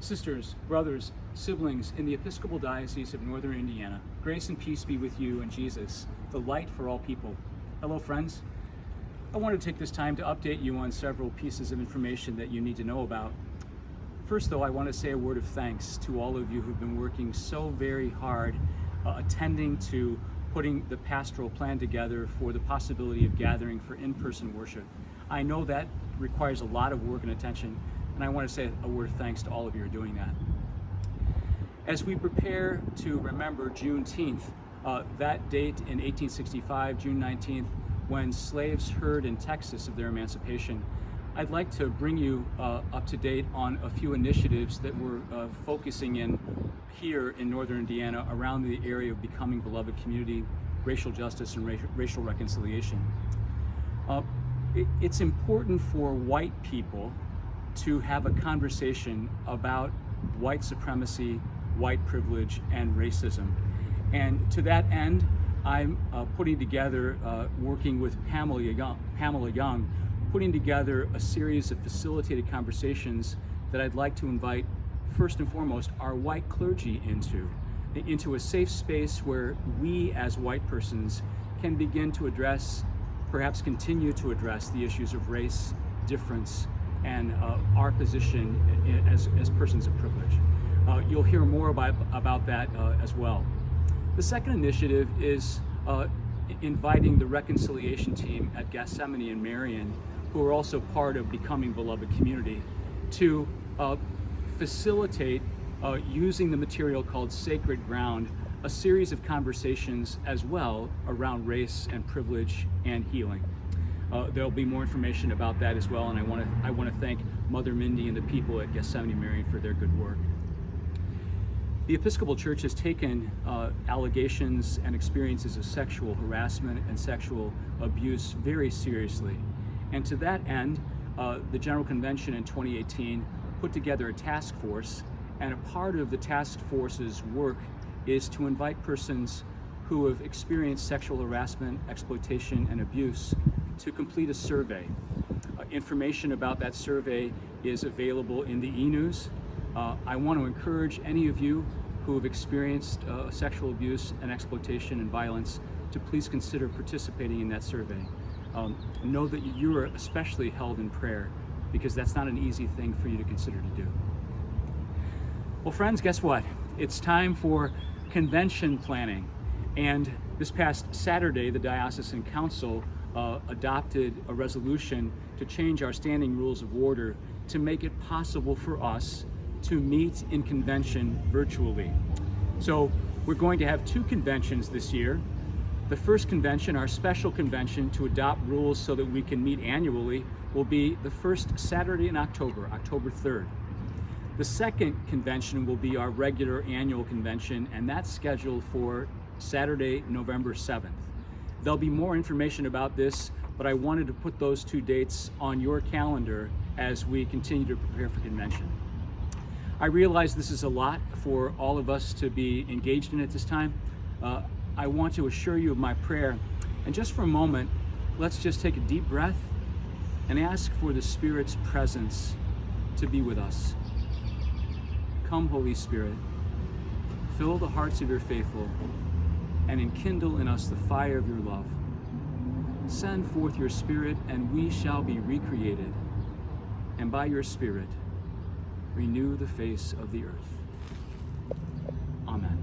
Sisters, brothers, siblings in the Episcopal Diocese of Northern Indiana, grace and peace be with you in Jesus, the light for all people. Hello, friends. I want to take this time to update you on several pieces of information that you need to know about. First, though, I want to say a word of thanks to all of you who've been working so very hard, attending to putting the pastoral plan together for the possibility of gathering for in-person worship. I know that requires a lot of work and attention, and I want to say a word of thanks to all of you who are doing that. As we prepare to remember Juneteenth, that date in 1865, June 19th, when slaves heard in Texas of their emancipation, I'd like to bring you up to date on a few initiatives that we're focusing in here in Northern Indiana around the area of becoming beloved community, racial justice, and racial reconciliation. It's important for white people to have a conversation about white supremacy, white privilege, and racism. And to that end, I'm putting together, working with Pamela Young, putting together a series of facilitated conversations that I'd like to invite, first and foremost, our white clergy into a safe space where we as white persons can begin to address, perhaps continue to address, the issues of race, difference, and our position as persons of privilege. You'll hear more about that as well. The second initiative is inviting the reconciliation team at Gethsemane and Marion, who are also part of Becoming Beloved Community, to facilitate, using the material called Sacred Ground, a series of conversations as well around race and privilege and healing. There'll be more information about that as well, and I want to thank Mother Mindy and the people at Gethsemane Marion for their good work. The Episcopal Church has taken allegations and experiences of sexual harassment and sexual abuse very seriously. And to that end, the General Convention in 2018 put together a task force, and a part of the task force's work is to invite persons who have experienced sexual harassment, exploitation, and abuse to complete a survey. Information about that survey is available in the e-news. I want to encourage any of you who have experienced sexual abuse and exploitation and violence to please consider participating in that survey. Know that you are especially held in prayer, because that's not an easy thing for you to consider to do. Well, friends, guess what? It's time for convention planning. And this past Saturday, the Diocesan Council adopted a resolution to change our standing rules of order to make it possible for us to meet in convention virtually. So we're going to have two conventions this year. The first convention, our special convention to adopt rules so that we can meet annually, will be the first Saturday in October, October 3rd. The second convention will be our regular annual convention, and that's scheduled for Saturday, November 7th. There'll be more information about this, but I wanted to put those two dates on your calendar as we continue to prepare for convention. I realize this is a lot for all of us to be engaged in at this time. I want to assure you of my prayer. And just for a moment, let's just take a deep breath and ask for the Spirit's presence to be with us. Come, Holy Spirit, fill the hearts of your faithful and enkindle in us the fire of your love. Send forth your Spirit, and we shall be recreated, and by your Spirit, renew the face of the earth. Amen.